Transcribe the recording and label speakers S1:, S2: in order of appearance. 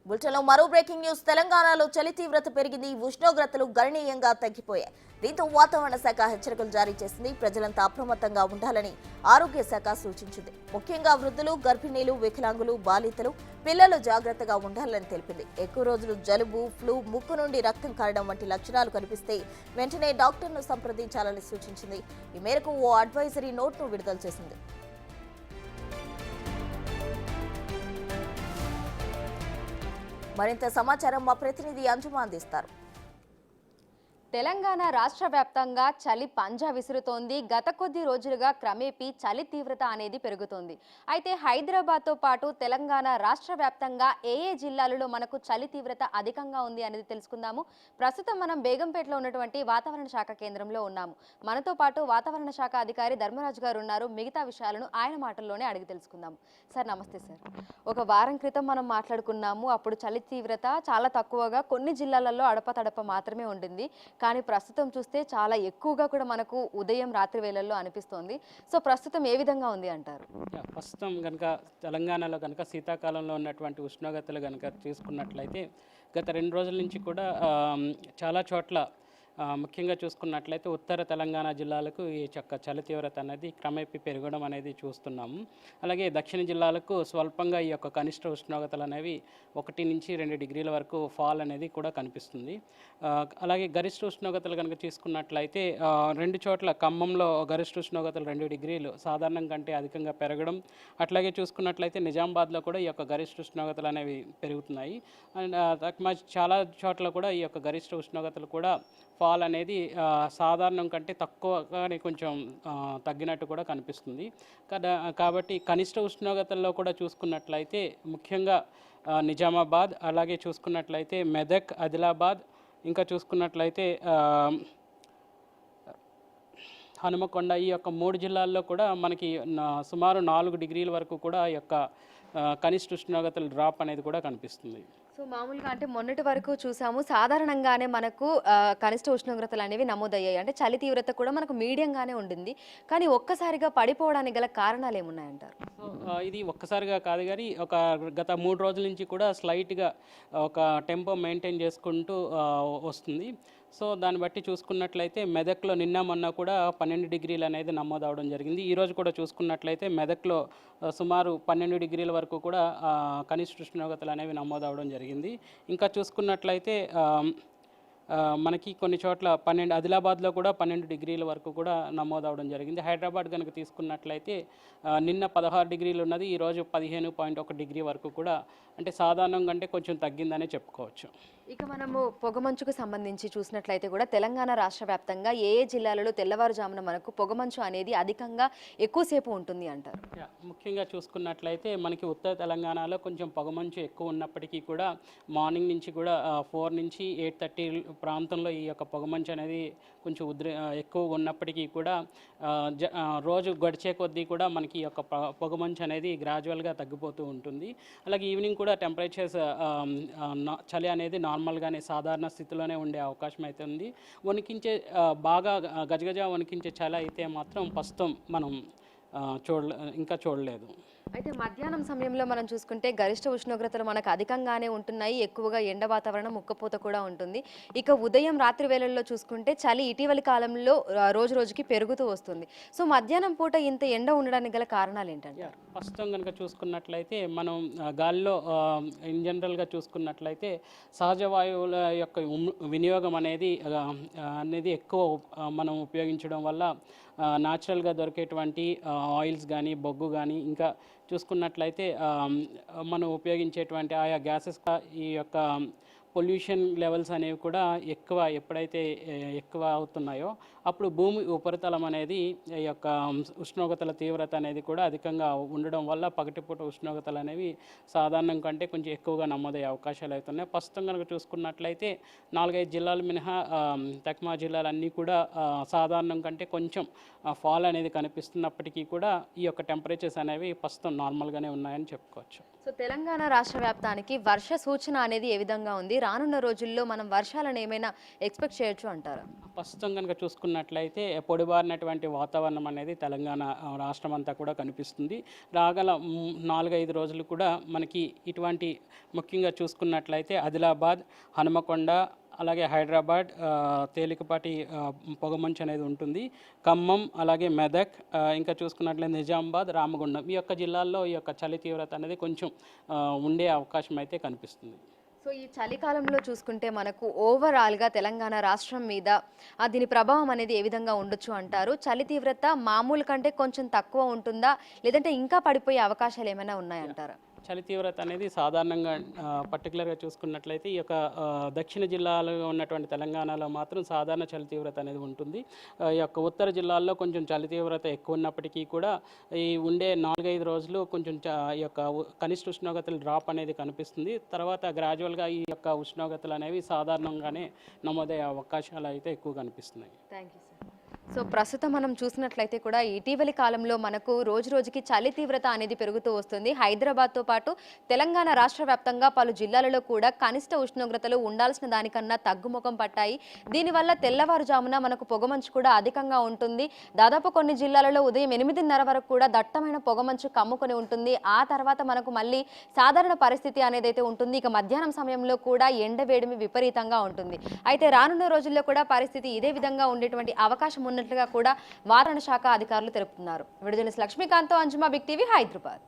S1: బులెటిన్లో మరో breaking news. తెలంగాణలో చలి తీవ్రత పెరిగింది. ఉష్ణోగ్రతలు గణనీయంగా తగ్గిపోయాయి. దీంతో వాతావరణ శాఖ హెచ్చరికలు జారీ చేసింది. ప్రజలంతా అప్రమత్తంగా ఉండాలని ఆరోగ్య శాఖ సూచించింది. ముఖ్యంగా వృద్ధులు, గర్భిణీలు, వికలాంగులు, బాలింతలు, పిల్లలు జాగ్రత్తగా ఉండాలని తెలిపింది. ఎక్కువ రోజులు జలుబు, ఫ్లూ, ముక్కు నుండి రక్తం కారడం వంటి లక్షణాలు కనిపిస్తే వెంటనే డాక్టర్ను సంప్రదించాలని సూచించింది. ఈ మేరకు ఓ అడ్వైజరీ నోట్ను విడుదల చేసింది. మరింత సమాచారం మా ప్రతినిధి అంజుమా అందిస్తారు.
S2: తెలంగాణ రాష్ట్ర వ్యాప్తంగా చలి పంజా విసురుతోంది. గత కొద్ది రోజులుగా క్రమేపీ చలి తీవ్రత అనేది పెరుగుతోంది. అయితే హైదరాబాద్తో పాటు తెలంగాణ రాష్ట్ర వ్యాప్తంగా ఏ జిల్లాలలో మనకు చలి తీవ్రత అధికంగా ఉంది అనేది తెలుసుకుందాము. ప్రస్తుతం మనం బేగంపేటలో ఉన్నటువంటి వాతావరణ శాఖ కేంద్రంలో ఉన్నాము. మనతో పాటు వాతావరణ శాఖ అధికారి ధర్మరాజు గారు ఉన్నారు. మిగతా విషయాలను ఆయన మాటల్లోనే అడిగి తెలుసుకుందాము. సార్ నమస్తే సార్. ఒక వారం క్రితం మనం మాట్లాడుకున్నాము. అప్పుడు చలి తీవ్రత చాలా తక్కువగా కొన్ని జిల్లాలలో అడపతడప మాత్రమే ఉంటుంది. కానీ ప్రస్తుతం చూస్తే చాలా ఎక్కువగా కూడా మనకు ఉదయం రాత్రి వేళల్లో అనిపిస్తోంది. సో ప్రస్తుతం ఏ విధంగా ఉంది అంటారు?
S3: ప్రస్తుతం కనుక తెలంగాణలో కనుక శీతాకాలంలో ఉన్నటువంటి ఉష్ణోగ్రతలు కనుక చూసుకున్నట్లయితే గత 2 రోజుల నుంచి కూడా చాలా చోట్ల ముఖ్యంగా చూసుకున్నట్లయితే ఉత్తర తెలంగాణ జిల్లాలకు ఈ చలి తీవ్రత అనేది క్రమేపీ పెరగడం అనేది చూస్తున్నాము. అలాగే దక్షిణ జిల్లాలకు స్వల్పంగా ఈ యొక్క కనిష్ట ఉష్ణోగ్రతలు అనేవి 1 నుంచి 2 డిగ్రీల వరకు ఫాల్ అనేది కూడా కనిపిస్తుంది. అలాగే గరిష్ట ఉష్ణోగ్రతలు కనుక చూసుకున్నట్లయితే 2 చోట్ల ఖమ్మంలో గరిష్ట ఉష్ణోగ్రతలు 2 డిగ్రీలు సాధారణం కంటే అధికంగా పెరగడం, అట్లాగే చూసుకున్నట్లయితే నిజామాబాద్లో కూడా ఈ యొక్క గరిష్ట ఉష్ణోగ్రతలు అనేవి పెరుగుతున్నాయి. అండ్ చాలా చోట్ల కూడా ఈ యొక్క గరిష్ట ఉష్ణోగ్రతలు కూడా ఫాల్ అనేది సాధారణం కంటే తక్కువగానే కొంచెం తగ్గినట్టు కూడా కనిపిస్తుంది. కాబట్టి కనిష్ట ఉష్ణోగ్రతల్లో కూడా చూసుకున్నట్లయితే ముఖ్యంగా నిజామాబాద్, అలాగే చూసుకున్నట్లయితే మెదక్, ఆదిలాబాద్, ఇంకా చూసుకున్నట్లయితే హనుమకొండ, ఈ యొక్క 3 జిల్లాల్లో కూడా మనకి సుమారు 4 డిగ్రీల వరకు కూడా ఈ యొక్క కనిష్ట ఉష్ణోగ్రతల డ్రాప్ అనేది కూడా కనిపిస్తుంది.
S2: సో మామూలుగా అంటే మొన్నటి వరకు చూసాము సాధారణంగానే మనకు కనిష్ట ఉష్ణోగ్రతలు అనేవి నమోదయ్యాయి. అంటే చలి తీవ్రత కూడా మనకు మీడియంగానే ఉండింది. కానీ ఒక్కసారిగా పడిపోవడానికి గల కారణాలు ఏమున్నాయంటారు?
S3: ఇది ఒక్కసారిగా కాదు, కానీ గత 3 రోజుల నుంచి కూడా స్లైట్గా ఒక టెంపో మెయింటైన్ చేసుకుంటూ వస్తుంది. సో దాన్ని బట్టి చూసుకున్నట్లయితే మెదక్లో నిన్న మొన్న కూడా 12 డిగ్రీలు అనేది నమోదవడం జరిగింది. ఈరోజు కూడా చూసుకున్నట్లయితే మెదక్లో సుమారు 12 డిగ్రీల వరకు కూడా కనిష్ట ఉష్ణోగ్రతలు అనేవి నమోదవడం జరిగింది. ఇంకా చూసుకున్నట్లయితే మనకి కొన్ని చోట్ల ఆదిలాబాద్లో కూడా 12 డిగ్రీల వరకు కూడా నమోదవడం జరిగింది. హైదరాబాద్ కనుక తీసుకున్నట్లయితే నిన్న 16 డిగ్రీలు ఉన్నది, ఈరోజు 15.1 డిగ్రీ వరకు కూడా, అంటే సాధారణం కంటే కొంచెం తగ్గిందనే చెప్పుకోవచ్చు.
S2: ఇక మనము పొగమంచుకు సంబంధించి చూసినట్లయితే కూడా తెలంగాణ రాష్ట్ర వ్యాప్తంగా ఏ జిల్లాలలో తెల్లవారుజామున మనకు పొగమంచు అనేది అధికంగా ఎక్కువసేపు ఉంటుంది అంటారు?
S3: ముఖ్యంగా చూసుకున్నట్లయితే మనకి ఉత్తర తెలంగాణలో కొంచెం పొగమంచు ఎక్కువ ఉన్నప్పటికీ కూడా మార్నింగ్ నుంచి కూడా 4 నుంచి 8:30 ప్రాంతంలో ఈ యొక్క పొగమంచు అనేది కొంచెం ఎక్కువగా ఉన్నప్పటికీ కూడా రోజు గడిచే కొద్దీ కూడా మనకి ఈ యొక్క పొగమంచు అనేది గ్రాడ్యువల్గా తగ్గిపోతూ ఉంటుంది. అలాగే ఈవినింగ్ కూడా టెంపరేచర్స్ చలి అనేది నార్మల్గానే సాధారణ స్థితిలోనే ఉండే అవకాశం అయితే ఉంది. బాగా గజగజ వణికించే చలి అయితే మాత్రం ప్రస్తుతం మనం ఇంకా చూడలేదు.
S2: అయితే మధ్యాహ్నం సమయంలో మనం చూసుకుంటే గరిష్ట ఉష్ణోగ్రతలు మనకు అధికంగానే ఉంటున్నాయి. ఎక్కువగా ఎండ వాతావరణం, ఉక్కపోత కూడా ఉంటుంది. ఇక ఉదయం రాత్రి వేళల్లో చూసుకుంటే చలి ఇటీవలి కాలంలో రోజు రోజుకి పెరుగుతూ వస్తుంది. సో మధ్యాహ్నం పూట ఇంత ఎండ ఉండడానికి గల కారణాలు ఏంటంటే?
S3: ప్రస్తుతం కనుక చూసుకున్నట్లయితే మనం గాలిలో ఇన్ జనరల్గా చూసుకున్నట్లయితే సహజ వాయువుల యొక్క వినియోగం అనేది ఎక్కువ మనం ఉపయోగించడం వల్ల న్యాచురల్గా దొరికేటువంటి ఆయిల్స్ కానీ, బొగ్గు కానీ, ఇంకా చూసుకున్నట్లయితే మనం ఉపయోగించేటువంటి ఆయా గ్యాసెస్ ఈ యొక్క పొల్యూషన్ లెవెల్స్ అనేవి కూడా ఎప్పుడైతే ఎక్కువ అవుతున్నాయో అప్పుడు భూమి ఉపరితలం అనేది ఈ యొక్క ఉష్ణోగ్రతల తీవ్రత అనేది కూడా అధికంగా ఉండడం వల్ల పగటిపూట ఉష్ణోగ్రతలు అనేవి సాధారణం కంటే కొంచెం ఎక్కువగా నమోదయ్యే అవకాశాలు అవుతున్నాయి. ప్రస్తుతం కనుక చూసుకున్నట్లయితే 4-5 జిల్లాలు మినహా తక్మా జిల్లాలన్నీ కూడా సాధారణం కంటే కొంచెం ఫాల్ అనేది కనిపిస్తున్నప్పటికీ కూడా ఈ యొక్క టెంపరేచర్స్ అనేవి ప్రస్తుతం నార్మల్గానే ఉన్నాయని చెప్పుకోవచ్చు.
S2: సో తెలంగాణ రాష్ట్ర వ్యాప్తానికి వర్ష సూచన అనేది ఏ విధంగా ఉంది? రానున్న రోజుల్లో మనం వర్షాలను ఏమైనా ఎక్స్పెక్ట్ చేయొచ్చు అంటారా?
S3: ప్రస్తుతం కనుక చూసుకున్నట్లయితే పొడిబారినటువంటి వాతావరణం అనేది తెలంగాణ రాష్ట్రం అంతా కూడా కనిపిస్తుంది. రాగల 4-5 రోజులు కూడా మనకి ఇటువంటి ముఖ్యంగా చూసుకున్నట్లయితే ఆదిలాబాద్, హనుమకొండ, అలాగే హైదరాబాద్ తేలికపాటి పొగమంచు అనేది ఉంటుంది. ఖమ్మం, అలాగే మెదక్, ఇంకా చూసుకున్నట్లయితే నిజామాబాద్, రామగుండం ఈ యొక్క జిల్లాల్లో ఈ యొక్క చలి తీవ్రత అనేది కొంచెం ఉండే అవకాశం అయితే కనిపిస్తుంది.
S2: సో ఈ చలికాలంలో చూసుకుంటే మనకు ఓవరాల్గా తెలంగాణ రాష్ట్రం మీద దీని ప్రభావం అనేది ఏ విధంగా ఉండొచ్చు అంటారు? చలి తీవ్రత మామూలు కంటే కొంచెం తక్కువ ఉంటుందా, లేదంటే ఇంకా పడిపోయే అవకాశాలు ఏమైనా ఉన్నాయంటారా?
S3: చలి తీవ్రత అనేది సాధారణంగా పర్టికులర్గా చూసుకున్నట్లయితే ఈ యొక్క దక్షిణ జిల్లాలో ఉన్నటువంటి తెలంగాణలో మాత్రం సాధారణ చలి తీవ్రత అనేది ఉంటుంది. ఈ యొక్క ఉత్తర జిల్లాల్లో కొంచెం చలి తీవ్రత ఎక్కువ ఉన్నప్పటికీ కూడా ఈ ఉండే 4-5 రోజులు కొంచెం ఈ యొక్క కనిష్ట ఉష్ణోగ్రతలు డ్రాప్ అనేది కనిపిస్తుంది. తర్వాత గ్రాడ్యువల్గా ఈ యొక్క ఉష్ణోగ్రతలు అనేవి సాధారణంగానే నమోదయ్యే అవకాశాలు అయితే ఎక్కువ కనిపిస్తున్నాయి.
S2: Thank you sir. సో ప్రస్తుతం మనం చూసినట్లయితే కూడా ఇటీవలి కాలంలో మనకు రోజు రోజుకి చలి తీవ్రత అనేది పెరుగుతూ వస్తుంది. హైదరాబాద్తో పాటు తెలంగాణ రాష్ట్ర వ్యాప్తంగా పలు జిల్లాలలో కూడా కనిష్ట ఉష్ణోగ్రతలు ఉండాల్సిన దానికన్నా తగ్గుముఖం పట్టాయి. దీనివల్ల తెల్లవారుజామున మనకు పొగమంచు కూడా అధికంగా ఉంటుంది. దాదాపు కొన్ని జిల్లాలలో ఉదయం 8:30 వరకు కూడా దట్టమైన పొగమంచు కమ్ముకొని ఉంటుంది. ఆ తర్వాత మనకు మళ్ళీ సాధారణ పరిస్థితి అనేది అయితే ఉంటుంది. ఇక మధ్యాహ్నం సమయంలో కూడా ఎండ వేడిమి విపరీతంగా ఉంటుంది. అయితే రానున్న రోజుల్లో కూడా పరిస్థితి ఇదే విధంగా ఉండేటువంటి అవకాశం ఉన్నట్లుగా కూడా వాతావరణ శాఖ అధికారులు తెలుపుతున్నారు. విడుదల లక్ష్మీకాంత్, అంజుమా, బిగ్ టీవీ, హైదరాబాద్.